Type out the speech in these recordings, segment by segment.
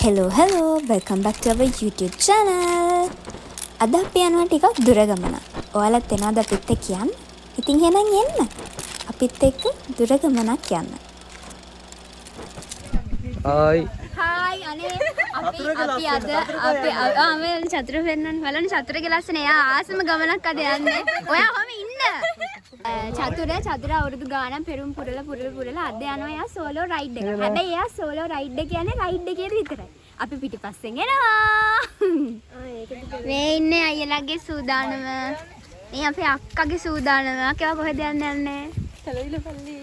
hello welcome back to our YouTube channel. අද අපි යනවා ටිකක් දුර ගමනක්. ඔයාලත් එනවද අපිත් එක්ක යන්න? ඉතින් එහෙනම් එන්න. අපිත් එක්ක දුර ගමනක් යන්න. Hi අනේ අපි අද අපි චතුර පෙන්නන්න බලන්න චතුරගේ ලස්සන එයා ආසම ගමනක් අද යන්නේ. ඔයා ඔහම ඉන්න. චතුර අවුරුදු ගානක් පෙරුම් පුරලා අද යනවා එයා සෝලෝ රයිඩ් එක. හැබැයි එයා සෝලෝ රයිඩ් එක කියන්නේ රයිඩ් එකේ විතරයි. අපි පිටිපස්සෙන් එනවා. මේ ඉන්නේ අයියලාගේ සූදානම. මේ අපේ අක්කගේ සූදානම. අක්කා කොහෙද යන්නේ? තලවිල පල්ලි.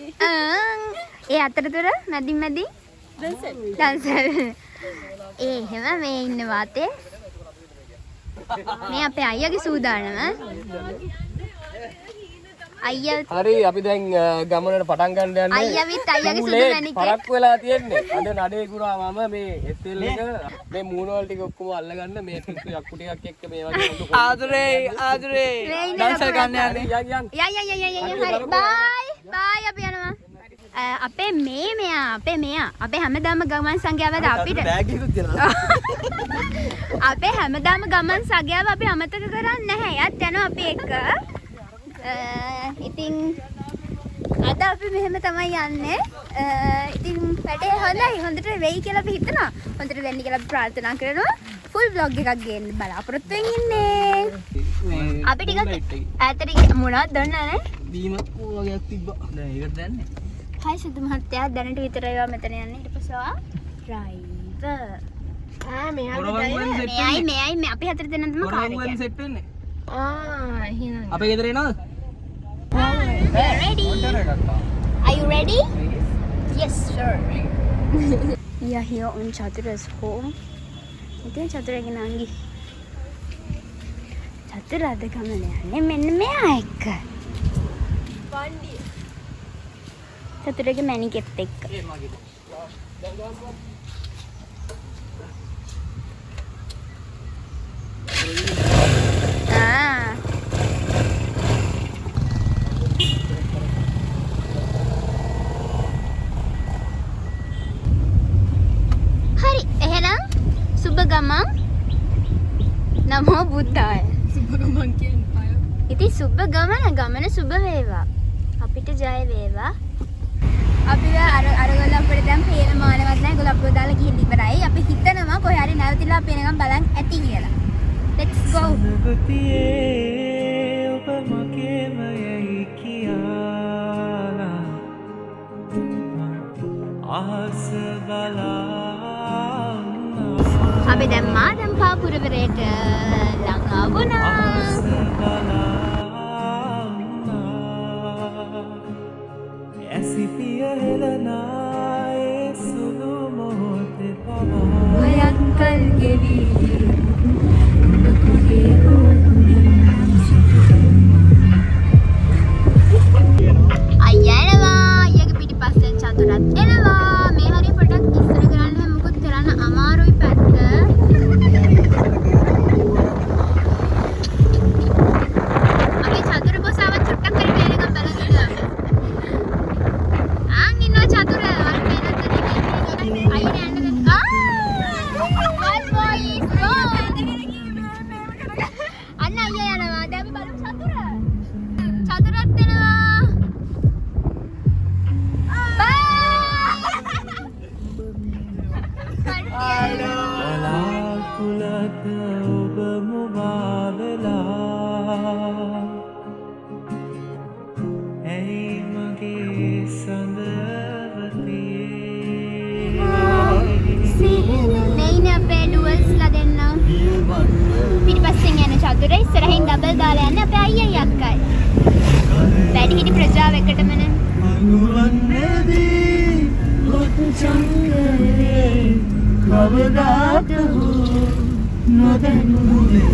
ඒ අතරතුර මැදි dancer. එහෙම මේ ඉන්න වාතේ. මේ අපේ අයියාගේ සූදානම. අයියා හරි අපි දැන් ගමනට පටන් ගන්න යන්නේ. අයියාවිත් අයියාගේ සුදු මැණික. පරක්කු වෙලා තියෙන්නේ. අද නඩේ ගුරා මම මේ SL එක මේ මූණ වල ටික ඔක්කොම අල්ලගන්න මේ පිටු යක්කු ටිකක් එක්ක මේ වගේ ආදුරේ dancer ගන්න යන්නේ. යන් හරි බයි අපි යනවා. අපේ මෙයා අපේ හැමදාම ගමන් සංඛ්‍යාවද අපිට බෑග් එකකුත් ගෙනල්ලා. අපේ හැමදාම ගමන් සංඛ්‍යාව අපි අමතක කරන්නේ නැහැ. එයාත් යනවා අපි එක්ක. ඉතින් අද අපි මෙහෙම තමයි යන්නේ. ඉතින් වැඩේ හොඳයි. හොඳට වෙයි කියලා අපි හිතනවා. හොඳට වෙන්න කියලා අපි ප්‍රාර්ථනා කරනවා. ෆුල් vlog එකක් ගේන්න බලාපොරොත්තු වෙමින් ඉන්නේ. අපි ටිකක් ඈතට මොනවද දන්නවනේ? බීමක් වගේක් තිබ්බා. දැන් ඒකට දැන්නේ. හයි සුදු මහත්තයා දැනට විතරයි මෙතන යන්නේ. ඊට පස්සේ ඩ්‍රයිවර් මෙයයි අපි හතර දෙනා තමයි කාර් එක. කොරවුන් සෙට් වෙන්නේ. එහෙනම් අපේ ගෙදර එනවද? Ready? Are you ready? Yes, sure. We are here on Chatura's home. ඉතින් චතුරගේ නංගි. චතුර අද ගමන යන්නේ මෙන්න මෙයා එක්ක. වණ්ඩිය. චතුරගේ මැණිකෙත් එක්ක. ගමන් නමෝ බුද්ධාය. සුබ ගමන් කියන්නේ අය. ඉතින් සුබ ගමන සුබ වේවා. අපිට ජය වේවා. අපි අරගල අපිට දැන් පේන මානවත් නැහැ. ඒගොල්ලෝ අපිව දාලා ගිහින් ඉවරයි. අපි හිතනවා කොහේ හරි නැවතිලා අපි එනකම් බලන් ඇති කියලා. Let's go. ඔබ මගේම යයි කියලා ආස බලා අපි දැන් මාදම්පා පුරවරයට ළඟා වුණා. ඇසිපිය හෙළනායේ සුදු මොහොතේ පවා ඔයත් කල් ගෙවි අයියා එනවා. අයියාගේ පිටිපස්සෙන් චතුරත් එනවා. මේ හරිය පොඩක් ඉස්සර කරන්න මොකද කරන්න අමාරුයි පැත්ත. අපි චතුර බොසාව චුට්ටක් කරගෙන එනකම් බලන්න. ආන් ඉන්නවා චතුර. අයියා යන්න. Bad boys go. අන්න අයියා යනවා. දැන් අපි බලමු චතුර. චතුරත් එනවා. බලාකුලක ඔබ මුවාවෙලා ඇයි මගේ සඳවතියේ මේන අපේ ඩුවල්ස්ලා දෙන්න. පිටිපස්සෙන් යන චතුර ඉස්සරහින් ඩබල් දාලා යන්නේ අපේ අයියයි අක්කයි. වැඩිහිටි ප්‍රජාව එකටමනේ. අනුවන්නේදී ඔච්චංගලේ කවදාද නොදැනුනේ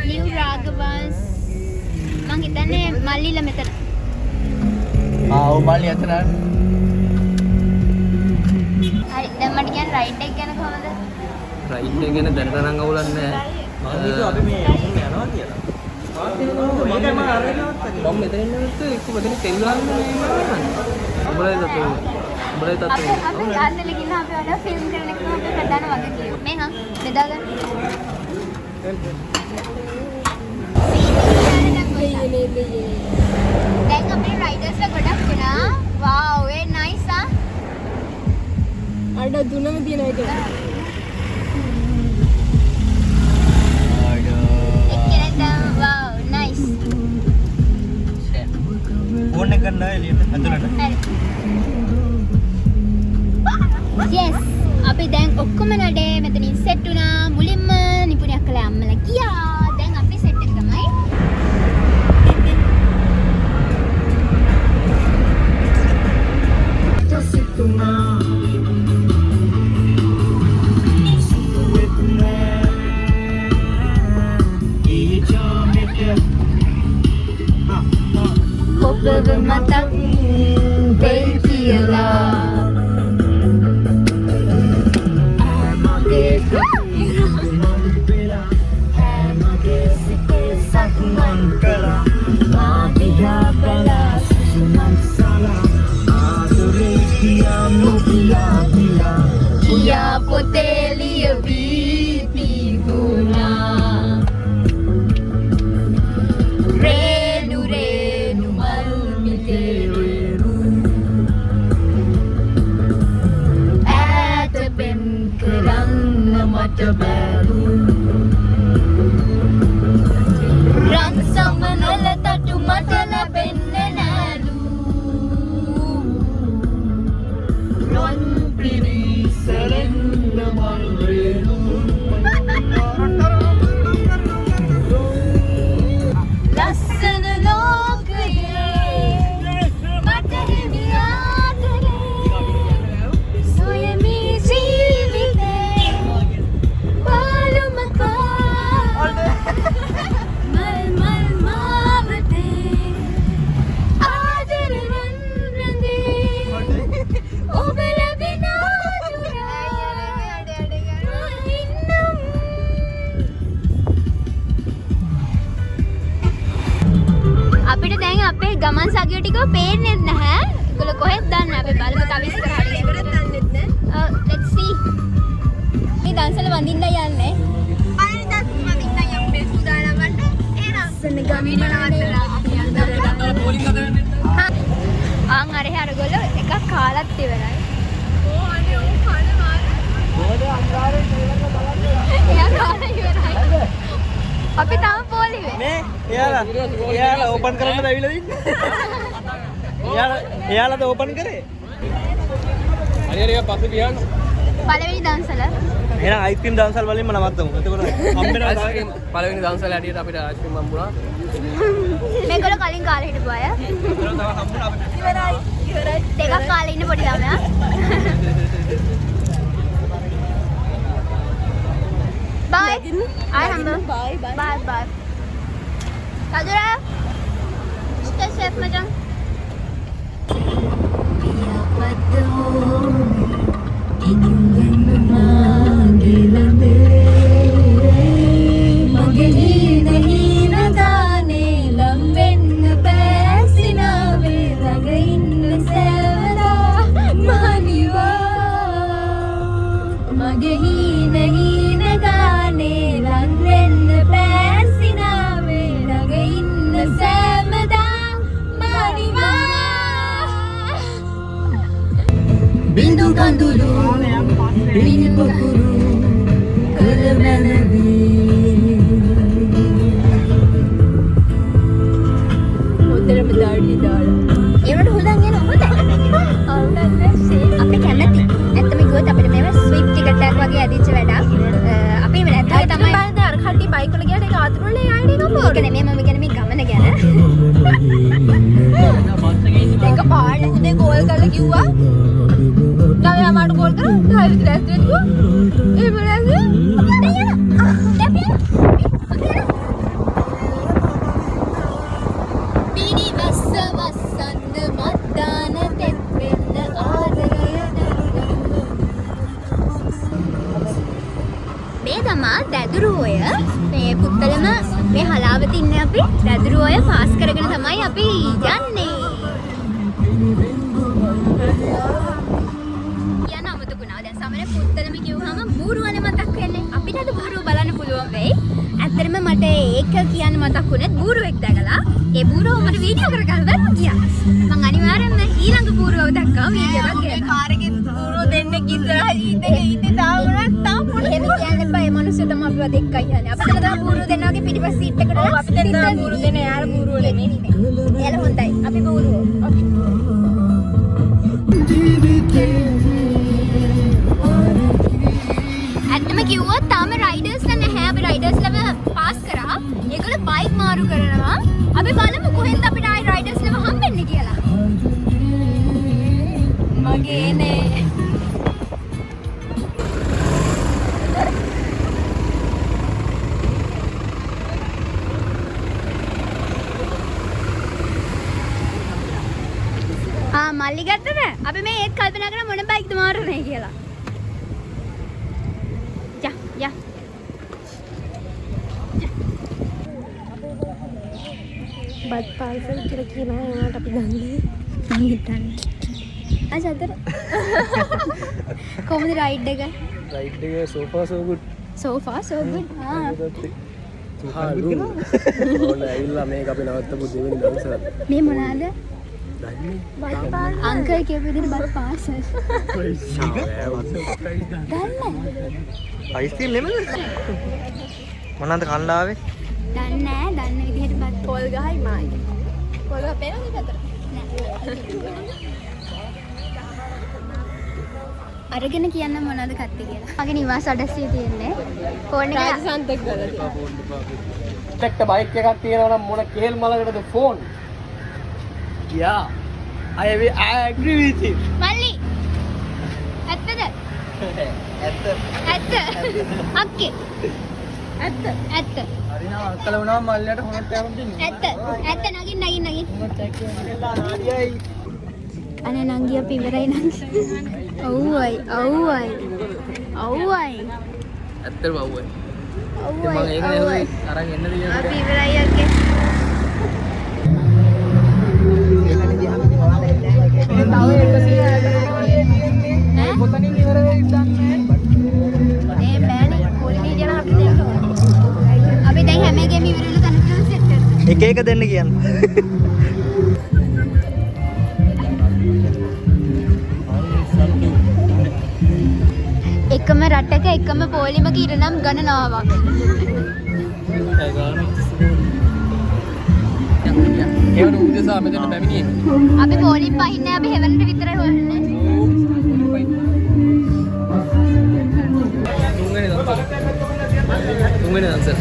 නිව් රාගවන්ස් මං හිතන්නේ මල්ලිලා මෙතන. ඔව් මල්ලි අතන. හරි දැන් මට කියන්න රයිඩ් එක ගැන කොහමද? රයිඩ් එක ගැන දැනට නම් අවුලක් නැහැ. මම හිතුවා අපි මේ යනවා කියලා. මම මෙතන ඉන්නත් එක්ක මෙතන තෙල් ගන්න උඹලයි තත්තු උඹලයි තත්තු අපි යාන්දල ගිහින් අපි වල ෆිල්ම් කරන එක අපි ප්‍රධාන වගේ කියමු. මේ හා බෙදාගන්න. දැන් අපේ රයිඩර්ස්ලා ගොඩක් වුණා. wow very nice ah. අඩ දුනම තියෙන එක. wow nice. ෆෝන් එක ගන්න එළියට ඇතුළට. yes අපි දැන් ඔක්කොම නඩේ මෙතනින් සෙට් වුණා. මුලින්ම නිපුණියක් කළා අම්මලා ගියා. දැන් අපි සෙට් එක තමයි ඔබව මතක් වෙයි කියලා Kia potelia viti guna Renu renu malmiteru Ata pen kerang mata baru Rasa menala tatu mata la benenalu Ron piri serenda malrenu Lassana lokaye mata hemiyadare Soyami jeevithe balumaka Mal mal mavate Aadaravan rande Obala අපිට දැන් අපේ ගමන් සගිය ටික පේන්නේ නැහැ. ඒගොල්ලෝ කොහෙද දන්නේ? අපි බලමු තව ඉස්සරහට යනකොට දන්නේ නැහැ. let's see. මේ දන්සල වඳින්න යන්නේ. අයින් දස් වඳින්න යන්නේ සූදානම් වන්න. එහෙනම් සෙනගමි නවත්තලා අපි යනවා. පොලිස් අදරන්නේ. ආන් අරේ අරගොල්ලෝ එකක් කාලත් ඉවරයි. ඕ අනේ ඕ කන මාන. බෝඩ අංගාරේ ඉවරව බලන්න. එයා කාලේ ඉවරයි. අපි තාම පොලිවේ. මේ එයාලා ඕපන් කරන්න ඇවිල්ලා ඉන්නේ. එයාලාද ඕපන් කරේ? හරියට පස්සේ ගියාන පළවෙනි දන්සල. එහෙනම් අයිස්ක්‍රීම් දන්සල් වලින්ම නවත්තමු. එතකොට හම්බෙනවා පළවෙනි දවසල හැටියට අපිට ආයිස්ක්‍රීම් හම්බුණා. මේගොල්ලෝ කලින් කාලේ හිටපු අය. ඉවරයි. දෙකක් කාලේ ඉන්න පොඩි ළමයා. Bye. I remember. Bye. Bye. Kadura. Stay safe, Majang. Bindu kandulu, bini pokuru, kelemanabi. Hotel bedari dal. Ini udah hudang ya, hotel. Hotel sih. Apa kemati? Tapi gue tapi memang sweep tiket tag lagi ada di Ceweda. Apa ini mana? Tapi tamai. Bandar, khati bike lagi ada kat boleh ya ini nomor. Ikan memang gaman lagi ada. Tengok pahal, udah goal kalau kiwa. Now we have to go to the dress with you. Bini vassa vassanna maddana teppenna ආදරය මේ තමා දැදුරු ඔය මේ පුත්තලම මේ හලාවත ඉන්නේ අපි රැදුරු අය pass කරගෙන තමයි අපි යන්නේ. යන අමතකුණා. දැන් සමහර පුත්තලම කිව්වහම බූරුවනේ මතක් වෙන්නේ. අපිට අද බූරුව බලන්න පුළුවන් වෙයි. ඇත්තටම මට ඒක කියන්න මතක් වුණේ බූරුවෙක් දැකලා. ඒ බූරුව මට වීඩියෝ කරගන්න බැරුව ගියා. මං අනිවාර්යෙන්ම ඊළඟ බූරුව දැක්කා වීඩියෝ එකක් ගන්න. කාර් එකේ බූරුව දෙන්නෙක් ඉස්සරහා ඉන්නේ තාම මොන එහෙම කියන්න එපා. ඒ මිනිස්සු තමයි අපිව දෙක්කයි යන්නේ. අපිට තමයි බූරුව දෙන්නාගේ පිටිපස්ස සීට් එකට. ඔව් අපි දෙන්න බූරුව දෙන්න. යාර බූරුව නෙමෙයි. එයාලා හොඳයි. අපි බූරුව. ඇත්තම කිව්වොත් තාම රයිඩර්ස්ලා නැහැ. අපි රයිඩර්ස්ලම පාස් කරා. ඒගොල්ලෝ බයික් මාරු කරනවා. අපි බලමු කොහෙන්ද අපිට ආයි රයිඩර්ස්ලම හම්බෙන්නේ කියලා. මගේ නේ. මල්ලි ගත්තද? අපි මේ ඒත් කල්පනා කරා මොන බයික්ද මාරුනේ කියලා. යා. බත් පාර්සල් කියලා කියනවා ඒකට අපි දන්නේ. මම හිතන්නේ. අසතර. කොහොමද රයිඩ් එක? රයිඩ් එක so far so good. So far so good. ඕන ඇවිල්ලා මේක අපි නවත්තපු දෙවෙනි දවසේ. මේ මොනවාද? අංකල් කියපු විදිහට බත් පාර්සල්. අයිස්ක්‍රීම් නෙමෙයි. මොනවාද කන්න ආවේ? දන්නේ විදිහට බත් පොල් ගහයි මායි. පොල් ගහ පේනවද අතර? අරගෙන කියන්න මොනවද කත්තේ කියලා. මගේ නිවාස අඩස්සිය තියෙන්නේ. ෆෝන් එක රාජසන්තෙක් ගලලා. ටෙක්ට බයික් එකක් තියෙනවා නම් මොන කේල් මලකටද phone? Yeah. I agree with you. මල්ලි. ඇත්තද? ඇත්ත. අක්කේ. ඇත්ත. හරිනම් අක්කල වුණාම මල්ලියට හොනත් යවන්න දෙන්නේ. ඇත්ත නගින්. හරියයි. අනේ නංගි අපි ඉවරයි නංගි. ඔව්වයි. ඇත්තටම අවුයි. මම ඒක නෙවෙයි අරන් එන්න දෙන්නේ. අපි ඉවරයි අක්කේ. පොතනින් ඉවර වෙයි දන්නේ. මේ බෑනේ පොලිනේ කියලා අපි දෙන්න. අපි දැන් හැම එකෙම ඉවරලා කන්ෆියුස් සෙට් කරනවා. එක දෙන්න කියන්න. එකම රටක එකම පොලිමක ඉරනම් ගණනාවක්. ඒවන උදෙසා මෙතන පැමිණියේ. අපි පොලිම් පහින්නේ අපි හෙවනට විතරයි හොයන්නේ. තුන්වෙනි දවසේ.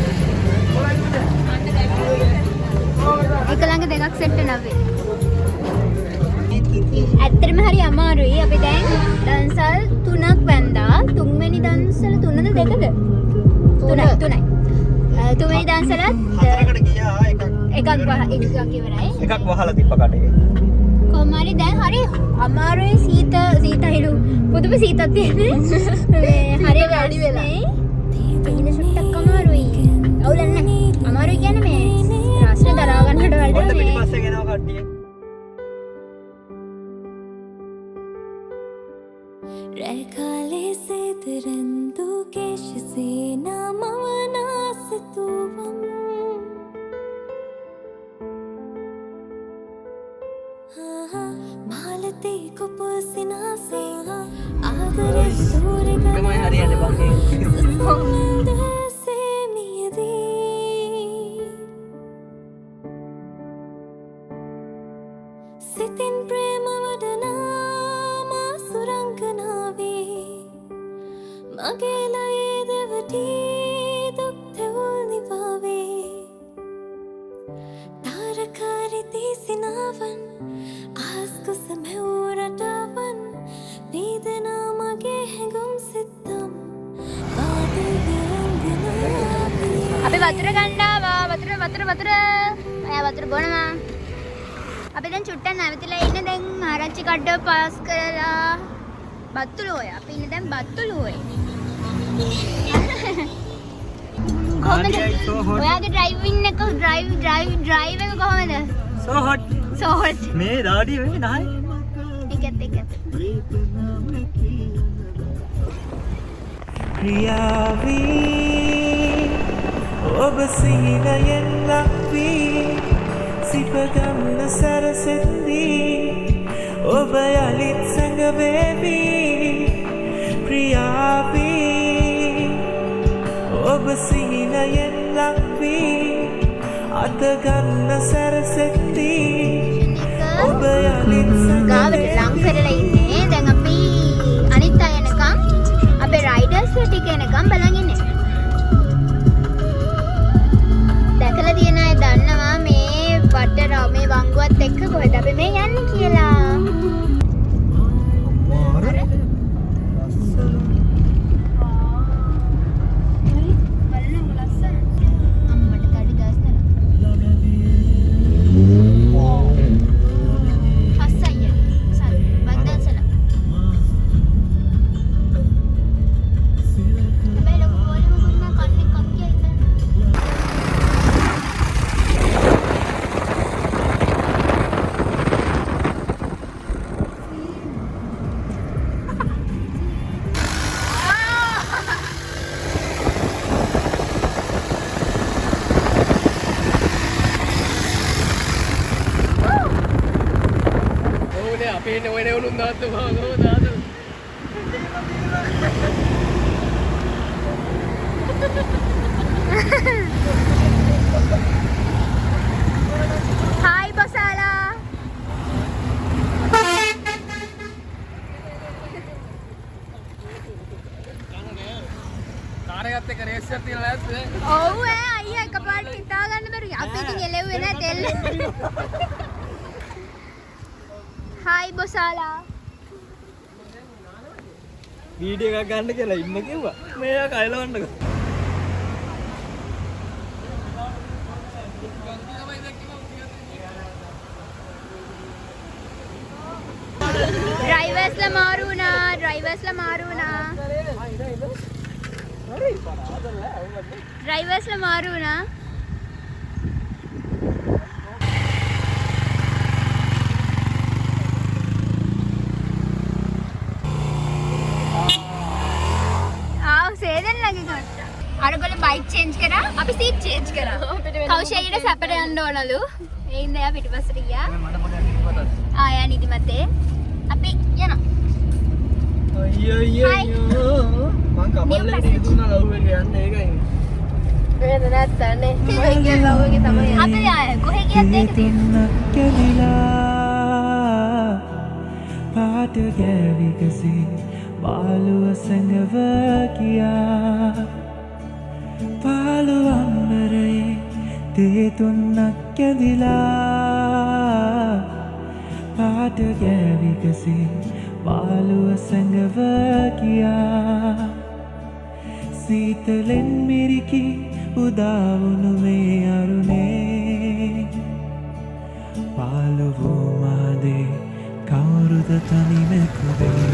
එක ළඟ දෙකක් සෙට් වෙනවා අපි. ඇත්තටම හරි අමාරුයි. අපි දැන් දන්සල් 3ක් වැන්දා. තුන්වෙනි දන්සල 3ද 2ද? 3යි. තුන්වෙනි දන්සලත් 4කට ගියා එකක් ඉවරයි. එකක් වහලා තිබ්බ කඩේ. කොහොම හරි දැන් හරි අමාරුයි සීතහිලු. පුදුම සීතක් තියෙන්නේ. මේ හරි වැඩි වෙලා. ඉන්න සුට්ටක් අමාරුයි. අවුලක් නැහැ. අමාරුයි කියන්නේ මේ රාස්නේ දරා ගන්නට ඔන්න වඩා මේ පිටිපස්සේ ගෙනව කට්ටිය. රැකාලේ සේතරන්දු කේශසේ නාමවනාසතුවම් මාලතේ කුපුසිනාසේ ආදරේ සූරග තමයි හරියන්නේ බංගේ. සිතින් ප්‍රේම වඩනා මා සුරංගනාවේ මගේ ලයේ දෙවටී දුක් තෙවුල් නිවාවේ තාරකාරි දීසිනාවන් ආස්කුස මෙවූ රටාවන් වේදනා මගේ හැඟුම් සිත්තම් අපි වතුර ගන්නවා. වතුර. අය වතුර බොනවා. අපි දැන් චුට්ටක් නැවතිලා ඉන්නේ. දැන් ආරච්චි කඩව පාස් කරලා බත්තුලෝය. අපි ඉන්නේ දැන් බත්තුලෝයේ. කොහොමද? ඔයාගේ ඩ්‍රයිවිං එක ඩ්‍රයිව් එක කොහොමද? so hot So hot. මේ දාඩිය මේ නහයි එකත්. ප්‍රියාවී ඔබ සිහිනයෙන් ලක්වී සිපගම්න සරසෙද්දී ඔබ යළිත් සැඟවේවී ප්‍රියාවී ඔබ සිහිනයෙන් ලක්වී අතගන්න සරසෙද්දී ඔබ යළිත් ගාවට ලං කරලා ඉන්නේ. දැන් අපි අනිත් අය එනකම් අපේ රයිඩර්ස් ටික එනකම් බලන් ඉන්නේ. දැකලා තියෙන අය දන්නවා මේ වටර මේ වංගුවත් එක්ක කොහෙද අපි මේ යන්නේ කියලා. අපේ නේ ඔය දාතු භාගෝ දාතු Hi Bosala. කාර්යයත් එක්ක රේස් එකක් තියලා නැද්ද? ඔව් අයියා එකපාරට හිතා ගන්න බැරි. අපි ඉතින් එළෙව්වේ නැහැ තෙල්. Hi Bosala. වීඩියෝ එකක් ගන්න කියලා ඉන්න කිව්වා මේක කයලවන්නක ඩ්‍රයිවර්ස්ලා මාරු වුණා. ඩ්‍රයිවර්ස්ලා මාරු වුණා. අරගොල්ලෝ බයික් චේන්ජ් කරා. අපි සීට් චේන්ජ් කරා. කෞෂේයිට සැපට යන්න ඕනලු. ඒ ඉඳලා එයා පිටිපස්සට ගියා. යා නිදිමතේ. අපි යනවා. අයියෝ මං කපල්ලේ දුන්නා ලව් එක යන්න ඒකයි. වෙන නැත්තනේ. මම ගිය ලව් එකේ තමයි. අපි කොහෙ ගියත් ඒක තියෙනවා. පාට ගැවිකසේ බාලුව සැඟව කියා පාළුවම්බරයේ තේතුන්නක් කැදිලා පාට ගැවිකසේ බාලුව සැඟව කියා සීතලෙන් මිරිකි උදාවුණු මේ අරුණේ පාළුවෝ මාදේ කවුරුද තනිමෙකුදේ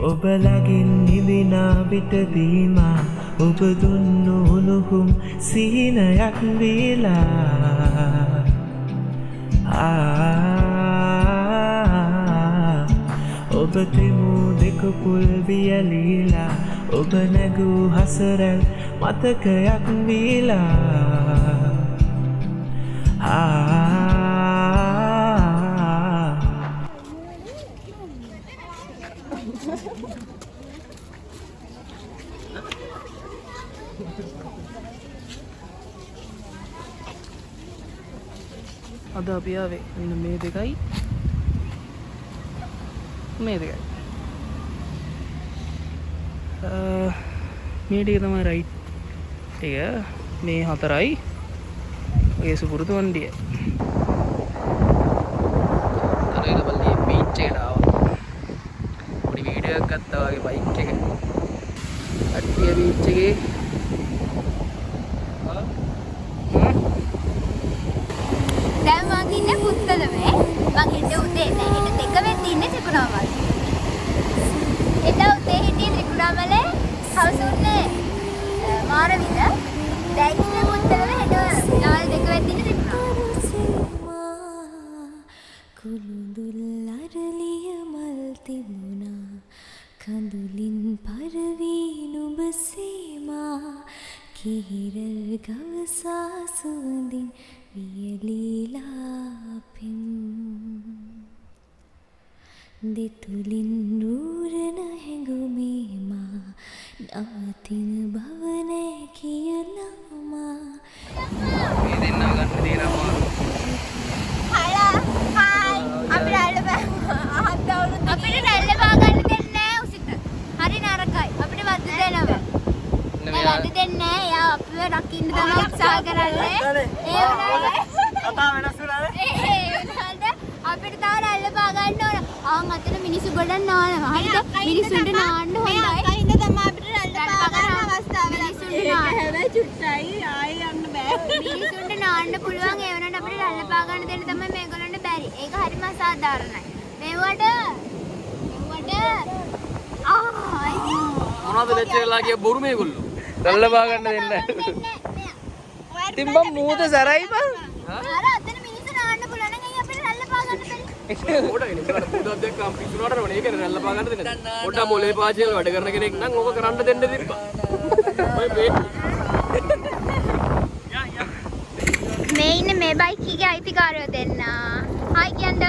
ඔබලගින් නිදිනා විටදීමා ඔබ දුන්නු උණුහුම් සීනයක් වීලා ඔබ තෙමූ දෙකපුල් වියලීලා ඔබ නැගූ හසරැල් මතකයක් වීලා අද අපි ආවේ මෙන්න මේ දෙකයි මේ දෙකයි මේ ටික තමයි රයිට් එක. මේ 4යි ඔය සුපුරුදු වන්දිය. තරයිලපල්ලියේ බීච් එකට ආවා. පොඩි වීඩියෝ එකක් ගත්තා වගේ බයික් එක. අට්ටිය බීච් එකේ දැන් මං ඉන්නේ පුත්තලමේ. මං හිටියේ උදේ නෑ. හිට දෙක වෙද්දි ඉන්නේ ත්‍රිකුණාමල. එදා උදේ හිටියේ ත්‍රිකුණාමලේ හවසුන්නේ මාරවිද. දැන් ඉන්නේ පුත්තලමේ හෙට දවල් දෙක වෙද්දි ඉන්නේ ත්‍රිකුණාමල. කුළුඳුල් අරලිය මල් තිබුණා කඳුලින් පරවී නුඹ සීමා කිහිරල් ගවසා සුවඳින් වියලීලාපින් දෙතුලින් නූරන හැඟුමීමා නවතින භවනෑ කියලාමා මේ දෙන්න ගන්න දේනවා. අපිට රැල්ල බා ගන්න දෙන්නේ නෑ උසිත. හරි නරකයි. අපිට වද දෙනවා. වද දෙන්නේ නෑ. එයා අපිව රකින්න තමයි උත්සාහ කරන්නේ. ඒ වුණාට කතා වෙනස් වුණාද? ඒ වුණාට අපිට තාම රැල්ල බා ගන්න ඕන. ආන් අතන මිනිස්සු ගොඩක් නානවා. හරිද? මිනිස්සුන්ට නාන්න හොඳයි. අකින්ද තමයි අපිට රැල්ල බා ගන්න අවස්ථාව. මිනිස්සුන්ට නාන්න හැබැයි චුට්ටයි ආයෙ යන්න බෑ. මිනිස්සුන්ට නාන්න පුළුවන්. ඒ වුණාට අපිට රැල්ල බා ගන්න දෙන්න තමයි මේගොල්ලන්ට බැරි. ඒක හරිම අසාධාරණයි. මේවට මොනවද ලැජ්ජලා කිය බොරු මේගොල්ලෝ. රැල්ල බා ගන්න දෙන්නේ නැහැ. ඉතින් මම මූද සරයි බං. අර අතන මිනිස්සු නාන්න පුළුවන් නම් අපිට රැල්ල බා ගන්න බැරි. පොඩක් ඉන්න කරලා පුදුක් දෙක්කම් පිස්සුනට නෝනේ ඒක රැල්ල පා ගන්න දෙන්න. පොඩ්ඩක් මොලේ පාචියල් වැඩ කරන කෙනෙක් නම් ඕක කරන්න දෙන්න දෙපා. ඔය මේ ඉන්නේ මේ බයික් එකේ අයිතිකාරයෝ දෙන්න. හායි කියන්න.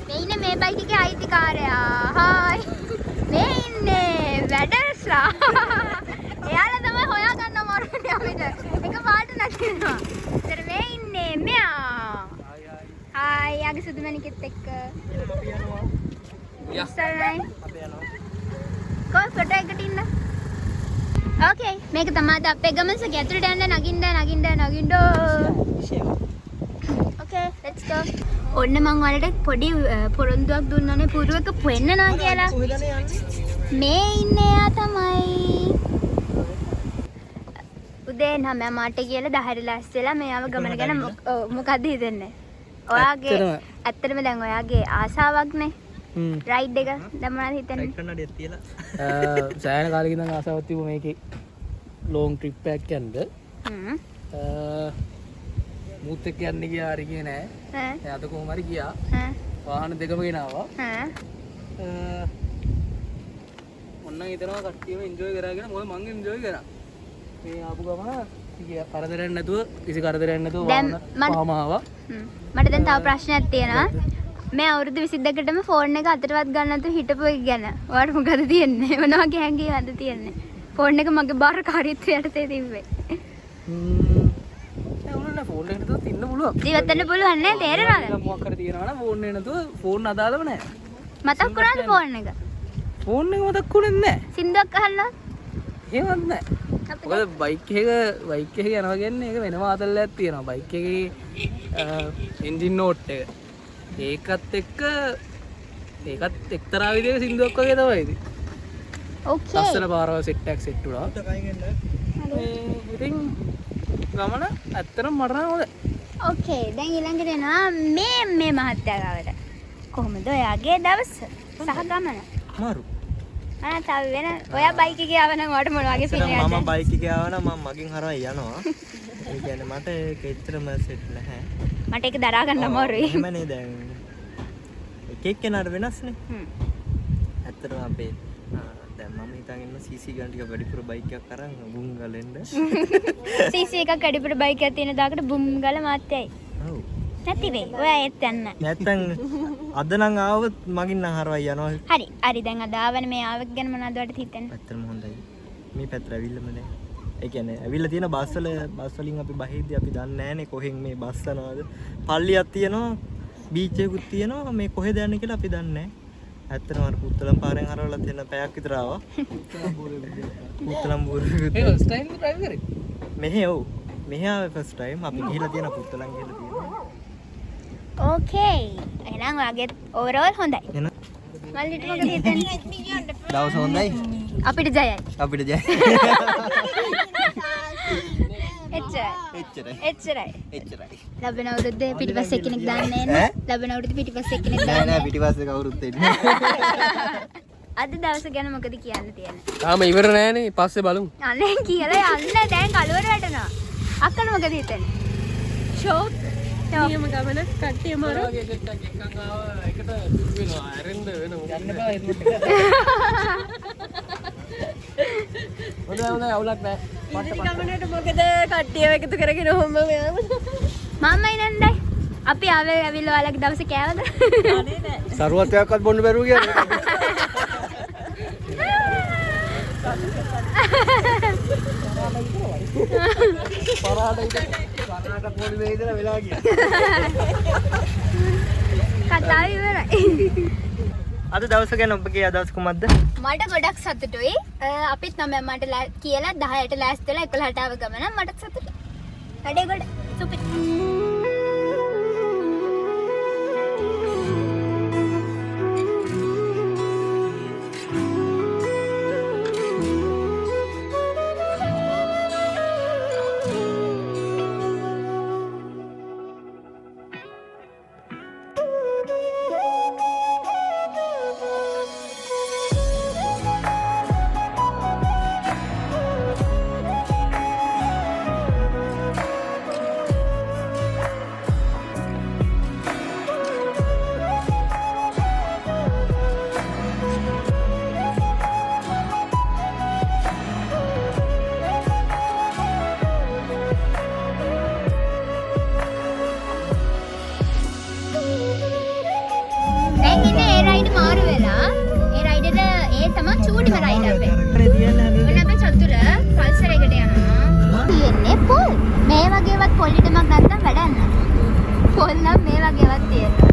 මේ ඉන්නේ මේ බයික් එකේ අයිතිකාරයා. හායි. මේ ඉන්නේ වැඩස්ලා. එයාලා තමයි හොයාගන්න මරුනේ අපිට. එක පාට නැතිනවා. ඒතර මේ ඉන්නේ මෙයා. හායි ආගේ සුදුමණිකෙත් එක්ක. ඉස්සරයි. කො ෆොටෝ එකට ඉන්න. ඕකේ මේක තමයි අපේ ගමන සක ඇතුළට යන්න නගින්න. ඕකේ let's go. ඔන්න මං ඔයාලට පොඩි පොරොන්දුවක් දුන්නානේ පුරුවක පෙන්නනවා කියලා. මේ ඉන්නේ යා තමයි. උදේ 9 මාට කියලා 10 ලෑස්ති වෙලා මෙයාව ගමන ගැන මොකද්ද හිතන්නේ? ඔයාගේ ඇත්තටම දැන් ඔයාගේ ආසාවක් නේ. රයිඩ් එක දැන් මොනවද හිතන්නේ? රයිඩ් කන්නඩියක් තියලා. සෑහෙන කාලෙකින් ඉඳන් ආසාවක් තිබුණා මේකේ ලොන් ට්‍රිප් එකක් යන්න. මූත් එක්ක යන්න ගියා හරි ගියේ නෑ. දැන් අද කොහොම හරි ගියා. වාහන දෙකම ගෙනාවා. ඔන්න හිතනවා කට්ටියම එන්ජොයි කරාගෙන මොකද මං එන්ජොයි කරා. මේ ආපු ගමන කරදරයක් නැතුව කිසි කරදරයක් නැතුව වාහන පහම ආවා. මට දැන් තව ප්‍රශ්නයක් තියෙනවා. මේ අවුරුදු 22කටම ෆෝන් එක අතටවත් ගන්න නැතුව හිටපු එක ගැන. ඔයාලට මොකද තියෙන්නේ? මොන වගේ හැඟීමක්ද තියෙන්නේ? ෆෝන් එක මගේ බාරකාරීත්වයට තිබ්බේ. ඒ උනන ෆෝන් එක නැතුව තින්න පුළුවන්. ජීවත් වෙන්න පුළුවන් නේ තේරෙනවද? මොකක් හරි තියනවා නම් ෆෝන් එක නැතුව ෆෝන් අදාළව නැහැ. මතක් වුණාද ෆෝන් එක? ෆෝන් එක මතක් වුණේ නැහැ. සින්දුවක් අහන්න. එහෙමත් නැහැ. මොකද බයික් එක යනවා කියන්නේ ඒක වෙනම ආතල්ලයක් තියෙනවා. බයික් එකේ එන්ජින් නෝට් එක. ඒකත් එක්තරා විදිහක සින්දුවක් වගේ තමයි ඉතින්. ඕකේ. ලස්සන පාරවල් සෙට් එකක් සෙට් වුණා. ඉතින් ගමන ඇත්තටම මට නම් හොඳයි. ඕකේ. දැන් ඊළඟට එනවා මේ මහත්තයා ගාවට. කොහොමද ඔයාගේ දවස? සහ ගමන? මාරු. තව වෙන ඔයා බයික් එකේ ආව නම් ඔයාට මොන වගේ ෆීලිං එකක්ද? මම බයික් එකේ ආව නම් මම මගෙන් හරවයි යනවා. ඒ කියන්නේ මට ඒක එච්චරම සෙට් නැහැ. මට ඒක දරා ගන්න අමාරුයි. එහෙමනේ දැන් එක එක්කෙනාට වෙනස්නේ. ඇත්තටම අපේ දැන් මම හිතන් ඉන්න CC ගන්න ටික වැඩිපුර බයික් එකක් අරන් බුම් ගලෙන්න. CC එකක් වැඩිපුර බයික් එකක් තියෙන දාකට බුම් ගල මාත්‍යයි. ඔව්. නැති වෙයි. ඔයා ඒත් යන්න. නැත්තම් අද නම් ආවොත් මගින් නම් හරවයි යනවා. හරි. හරි දැන් අද ආවනේ මේ ආවක් ගැන මොනවද ඔයාලට හිතෙන්නේ? ඇත්තටම හොඳයි. මේ පැත්තට ඇවිල්ලාම නෑ. ඒ කියන්නේ ඇවිල්ලා තියෙන බස් වලින් අපි බහිද්දි අපි දන්නේ නෑනේ කොහෙන් මේ බස් යනවාද. පල්ලියක් තියෙනවා, බීච් එකකුත් තියෙනවා. මේ කොහෙද යන්නේ කියලා අපි දන්නේ නෑ. ඇත්තටම අර පුත්තලම් පාරෙන් හරවලා තියෙන පැයක් විතර ආවා. පුත්තලම් බෝර ඒ ෆස්ට් ටයිම් ඩ්‍රයිව් කරේ. මෙහෙ ඔව්. මෙහෙ ආවේ ෆස්ට් ටයිම්. අපි ගිහිලා තියෙන පුත්තලම් ගිහිලා තියෙනවා. ඕකේ එහෙනම් ඔයාගෙත් ඕවරෝල් හොඳයි එන මල්ලිට මොකද හිතන්නේ දවස හොඳයි. අපිට ජයයි අපිට ජය. එච්චරයි එච්චරයි. එච්චරයි ලැබෙන අවුරුද්දේ පිටිපස්සේ එක්කෙනෙක් දාන්නේ නැහැ ලැබෙන අවුරුද්දේ පිටිපස්සේ එක්කෙනෙක් නෑ දාන්නේ නෑ පිටිපස්සේ කවුරුත් එන්නේ. අද දවස ගැන මොකද කියන්න තියෙන්නේ තාම ඉවර නෑනේ පස්සේ බලමු. අනේ කියලා යන්න දැන් කලවර වැටෙනවා අක්කන මොකද හිතන්නේ ෂෝක් නියම ගමන කට්ටිය මරෝ එකට වෙනවා ඇරෙන්න වෙනවා. යන්න බෑ ඒක. හොඳයි අවුලක් නෑ. ගමනට මොකද කට්ටිය එකතු කරගෙන ඔහොම මම්මයි නන්දයි අපි ආවේ ඇවිල්ලා ඔයාලගේ දවසේ කෑවද සරුවත්වයක්වත් බොන්න බැරුව කියන්නේ. පරාට පොඩි වේදලා වෙලා ගියා. කතාව ඉවරයි අද දවස ගැන ඔබගේ අදහස් කුමක්ද? මට ගොඩක් සතුටුයි අපිත් නම මට කියලා 10ට ලෑස්ති වෙලා 11ට ආව ගමන මටත් සතුටුයි වැඩේ ගොඩ සුපි පොල්ලිටමක් නැත්තම් වැඩක් නැහැ. පොල් නම් මේ වගේවත් තියෙනවා.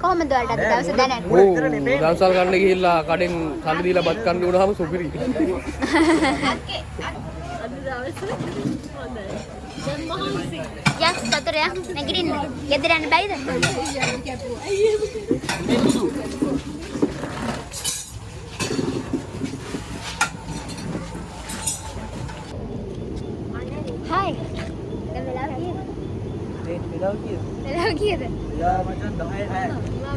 කොහොමද ඔයාලට අද දවසේ දැනෙන්නේ? දවසල් ගන්න ගිහිල්ලා කඩෙන් සල්ලි දීලා බත් කන්න උනහම සුපිරි. අද දවසේ හොඳයි. දැන් මහන්සි. යස් සතරයක් නැගිටින්න. ගෙදර යන්න බැයිද? Hai. වෙලාව කීයද?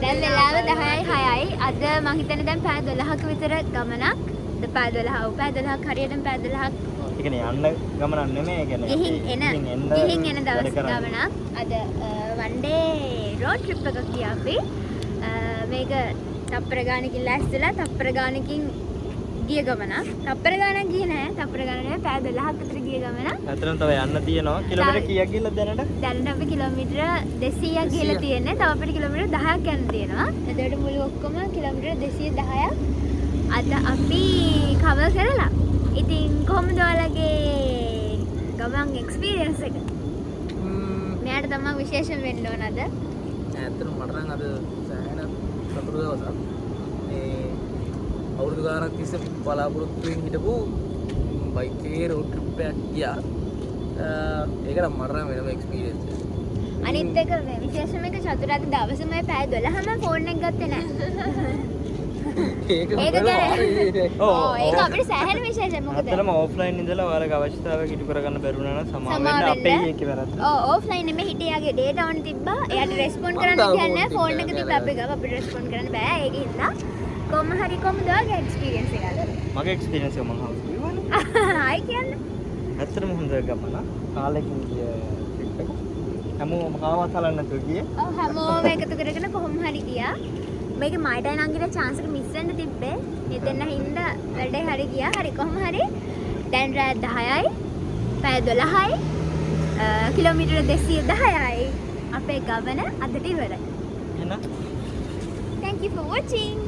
දැන් වෙලාව 10:06යි. අද මං හිතන්නේ දැන් පැය 12ක විතර ගමනක්. පැය 12 ඔව් පැය 12ක් හරියටම පැය 12ක්. ඒ කියන්නේ යන්න ගමනක් නෙමෙයි. ඒ කියන්නේ ගිහින් එන දවස් ගමනක්. අද one day road trip එකක් ගියා අපි. මේක තප්පර ගානකින් ලෑස්තිලා තප්පර ගානකින් ගිය ගමන. තප්පර ගානක් ගියේ නෑ. තප්පර ගානක් නෙවෙයි පැය 12ක් විතර ගිය ගමන. අතරම තව යන්න තියෙනවා. කිලෝමීටර් කීයක් ගිහලා දැනට? දැනට අපි කිලෝමීටර 200ක් ගිහලා තියෙන්නේ. තව අපිට කිලෝමීටර 10ක් යන්න තියෙනවා. එතකොට මුළු ඔක්කොම කිලෝමීටර 210ක් අද අපි කවර් කරලා. ඉතින් කොහොමද ඔයාලගේ ගමන් එක්ස්පීරියන්ස් එක? මෙයාට තමයි විශේෂම වෙන්න ඕන අද. ඇත්තටම මට නම් අද සෑහෙන සතුටු දවසක්. මේ අවුරුදු ගානක් තිස්සේ බලාපොරොත්තු වෙමින් හිටපු බයික් එකේ රෝඩ් ට්‍රිප් එකක් ගියා. ඒක නම් මට නම් වෙනම එක්ස්පීරියන්ස් එකක්. අනිත් එක විශේෂම එක චතුර අද දවසම පැය 12ම ෆෝන් එක ගත්තේ නැහැ. ඒක ඒක ඒක අපිට සෑහෙන විශේෂයි මොකද? අතරම ඔෆ්ලයින් ඉඳලා ඔයාලගේ අවශ්‍යතාවය ඉටු කරගන්න බැරුණා නම් සමා වෙන්න අපේ එකේ වැරද්ද. ඔෆ්ලයින් නෙමෙයි හිටියාගේ ඩේටා ඔන් තිබ්බා. එයාට රෙස්පොන්ඩ් කරන්න කියන්නේ ෆෝන් එක තිබ්බ අපි ගාව අපිට රෙස්පොන්ඩ් කරන්න බෑ. ඒක හින්දා කොහොම හරි කොහොමද ඔයාගේ එක්ස්පීරියන්ස් එක අද? මගේ එක්ස්පීරියන්ස් එක මම කියවනේ. ආයි කියන්න. ඇත්තටම හොඳ ගමන. කාලෙකින් ගිය ට්‍රිප් එක. හැමෝම කාවත් හලන්න නැතුව ගියේ. ඔව් හැමෝම එකතු කරගෙන කොහොම හරි ගියා. මේක මයිටයි නංගිට chance එක මිස් වෙන්න තිබ්බේ. එතන හින්දා වැඩේ හරි ගියා. හරි කොහොම හරි දැන් රාත් 10යි. පැය 12යි. කිලෝමීටර 210යි. අපේ ගමන අදට ඉවරයි. එහෙනම් Thank you for watching.